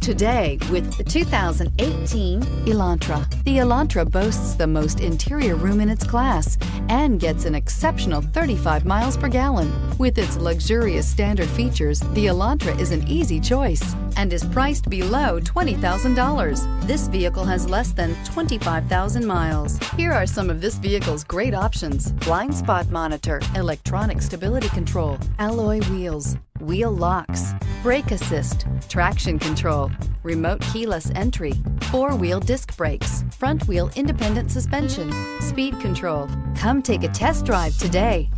today with the 2018 Elantra. The Elantra boasts the most interior room in its class and gets an exceptional 35 miles per gallon. With its luxurious standard features, the Elantra is an easy choice and is priced below $20,000. This vehicle has less than 25,000 miles. Here are some of this vehicle's great options: blind spot monitor, electronic stability control, alloy wheels, wheel locks, brake assist, traction control, remote keyless entry, four-wheel disc brakes, front-wheel independent suspension, speed control. Come take a test drive today.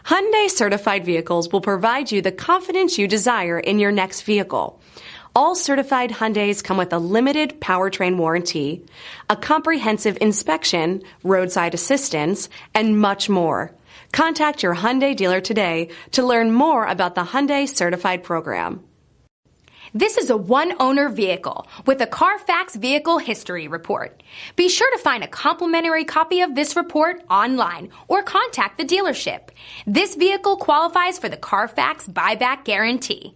Hyundai certified vehicles will provide you the confidence you desire in your next vehicle. All certified Hyundais come with a limited powertrain warranty, a comprehensive inspection, roadside assistance, and much more. Contact your Hyundai dealer today to learn more about the Hyundai certified program. This is a one-owner vehicle with a CARFAX Vehicle History Report. Be sure to find a complimentary copy of this report online or contact the dealership. This vehicle qualifies for the CARFAX Buyback Guarantee.